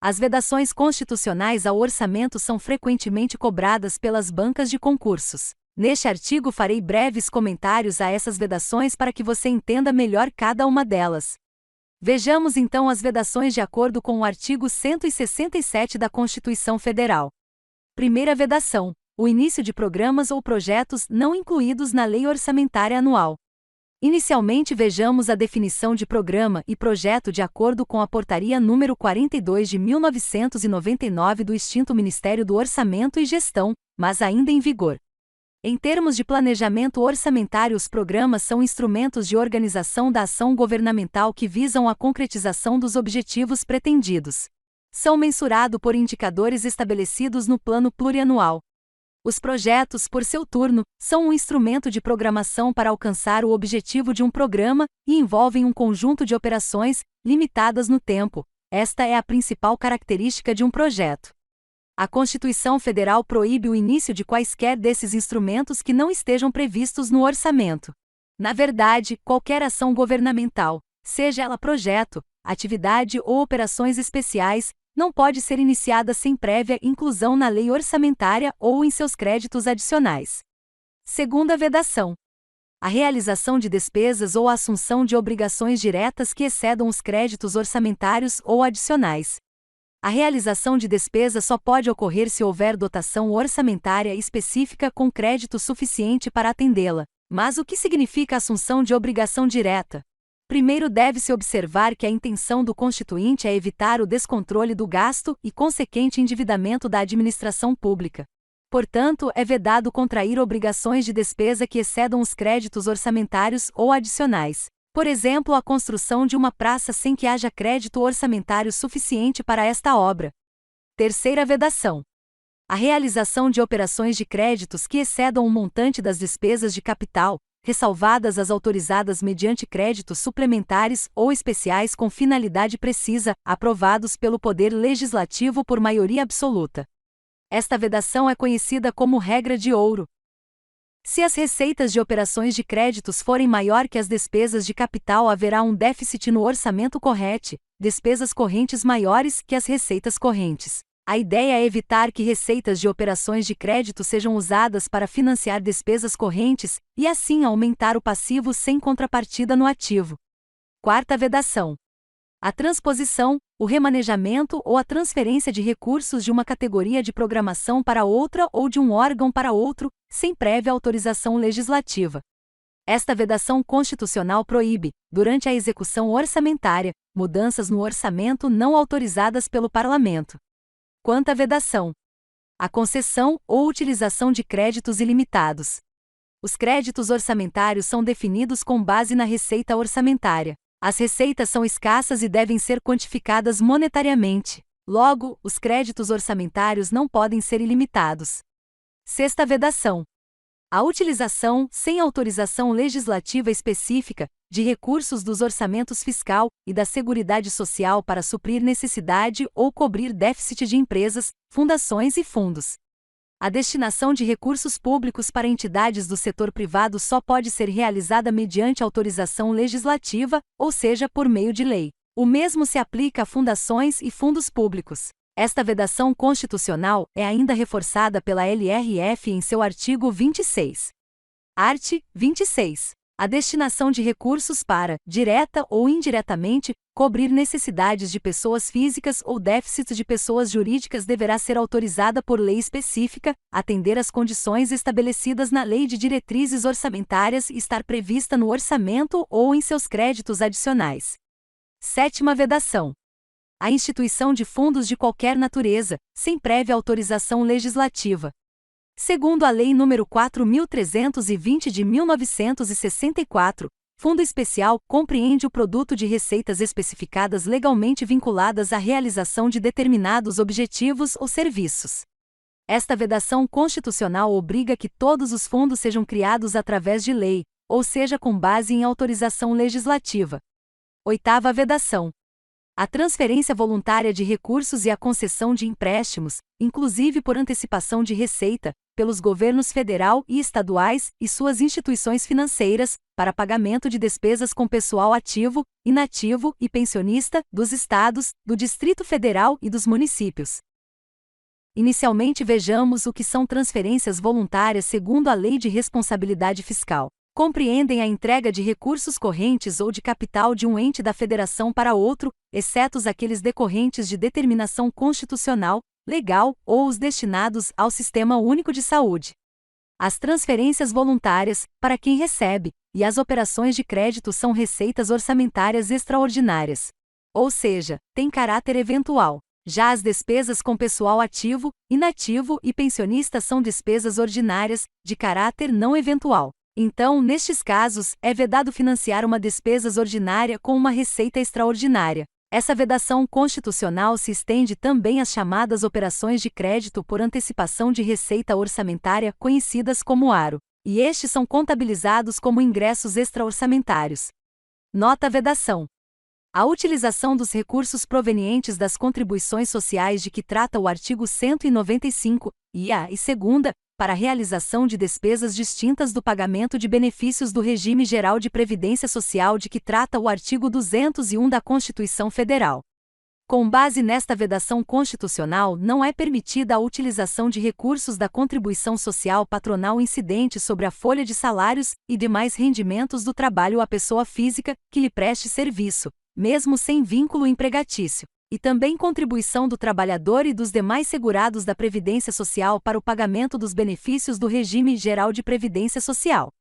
As vedações constitucionais ao orçamento são frequentemente cobradas pelas bancas de concursos. Neste artigo farei breves comentários a essas vedações para que você entenda melhor cada uma delas. Vejamos então as vedações de acordo com o artigo 167 da Constituição Federal. Primeira vedação: o início de programas ou projetos não incluídos na Lei Orçamentária Anual. Inicialmente vejamos a definição de programa e projeto de acordo com a Portaria número 42 de 1999 do extinto Ministério do Orçamento e Gestão, mas ainda em vigor. Em termos de planejamento orçamentário, os programas são instrumentos de organização da ação governamental que visam a concretização dos objetivos pretendidos. São mensurados por indicadores estabelecidos no plano plurianual. Os projetos, por seu turno, são um instrumento de programação para alcançar o objetivo de um programa e envolvem um conjunto de operações, limitadas no tempo. Esta é a principal característica de um projeto. A Constituição Federal proíbe o início de quaisquer desses instrumentos que não estejam previstos no orçamento. Na verdade, qualquer ação governamental, seja ela projeto, atividade ou operações especiais, não pode ser iniciada sem prévia inclusão na lei orçamentária ou em seus créditos adicionais. Segunda vedação: a realização de despesas ou a assunção de obrigações diretas que excedam os créditos orçamentários ou adicionais. A realização de despesa só pode ocorrer se houver dotação orçamentária específica com crédito suficiente para atendê-la. Mas o que significa assunção de obrigação direta? Primeiro deve-se observar que a intenção do constituinte é evitar o descontrole do gasto e consequente endividamento da administração pública. Portanto, é vedado contrair obrigações de despesa que excedam os créditos orçamentários ou adicionais. Por exemplo, a construção de uma praça sem que haja crédito orçamentário suficiente para esta obra. Terceira vedação: a realização de operações de créditos que excedam o montante das despesas de capital, ressalvadas as autorizadas mediante créditos suplementares ou especiais com finalidade precisa, aprovados pelo Poder Legislativo por maioria absoluta. Esta vedação é conhecida como regra de ouro. Se as receitas de operações de créditos forem maior que as despesas de capital, haverá um déficit no orçamento corrente, despesas correntes maiores que as receitas correntes. A ideia é evitar que receitas de operações de crédito sejam usadas para financiar despesas correntes, e assim aumentar o passivo sem contrapartida no ativo. Quarta vedação: a transposição, o remanejamento ou a transferência de recursos de uma categoria de programação para outra ou de um órgão para outro, sem prévia autorização legislativa. Esta vedação constitucional proíbe, durante a execução orçamentária, mudanças no orçamento não autorizadas pelo Parlamento. Quanto à vedação: a concessão ou utilização de créditos ilimitados. Os créditos orçamentários são definidos com base na receita orçamentária. As receitas são escassas e devem ser quantificadas monetariamente. Logo, os créditos orçamentários não podem ser ilimitados. Sexta vedação: a utilização, sem autorização legislativa específica, de recursos dos orçamentos fiscal e da Seguridade Social para suprir necessidade ou cobrir déficit de empresas, fundações e fundos. A destinação de recursos públicos para entidades do setor privado só pode ser realizada mediante autorização legislativa, ou seja, por meio de lei. O mesmo se aplica a fundações e fundos públicos. Esta vedação constitucional é ainda reforçada pela LRF em seu artigo 26. Art. 26. A destinação de recursos para, direta ou indiretamente, cobrir necessidades de pessoas físicas ou déficits de pessoas jurídicas deverá ser autorizada por lei específica, atender às condições estabelecidas na Lei de Diretrizes Orçamentárias e estar prevista no orçamento ou em seus créditos adicionais. Sétima vedação: a instituição de fundos de qualquer natureza, sem prévia autorização legislativa. Segundo a Lei nº 4.320 de 1964, Fundo Especial compreende o produto de receitas especificadas legalmente vinculadas à realização de determinados objetivos ou serviços. Esta vedação constitucional obriga que todos os fundos sejam criados através de lei, ou seja, com base em autorização legislativa. Oitava vedação: A transferência voluntária de recursos e a concessão de empréstimos, inclusive por antecipação de receita, pelos governos federal e estaduais e suas instituições financeiras, para pagamento de despesas com pessoal ativo, inativo e pensionista, dos estados, do Distrito Federal e dos municípios. Inicialmente vejamos o que são transferências voluntárias segundo a Lei de Responsabilidade Fiscal. Compreendem a entrega de recursos correntes ou de capital de um ente da federação para outro, exceto aqueles decorrentes de determinação constitucional, legal ou os destinados ao Sistema Único de Saúde. As transferências voluntárias, para quem recebe, e as operações de crédito são receitas orçamentárias extraordinárias. Ou seja, têm caráter eventual. Já as despesas com pessoal ativo, inativo e pensionista são despesas ordinárias, de caráter não eventual. Então, nestes casos, é vedado financiar uma despesa ordinária com uma receita extraordinária. Essa vedação constitucional se estende também às chamadas operações de crédito por antecipação de receita orçamentária, conhecidas como ARO, e estes são contabilizados como ingressos extraorçamentários. Nota: vedação. A utilização dos recursos provenientes das contribuições sociais de que trata o artigo 195, IA e segunda, para a realização de despesas distintas do pagamento de benefícios do regime geral de previdência social de que trata o artigo 201 da Constituição Federal. Com base nesta vedação constitucional, não é permitida a utilização de recursos da contribuição social patronal incidente sobre a folha de salários e demais rendimentos do trabalho à pessoa física que lhe preste serviço, mesmo sem vínculo empregatício. E também contribuição do trabalhador e dos demais segurados da Previdência Social para o pagamento dos benefícios do regime geral de previdência social.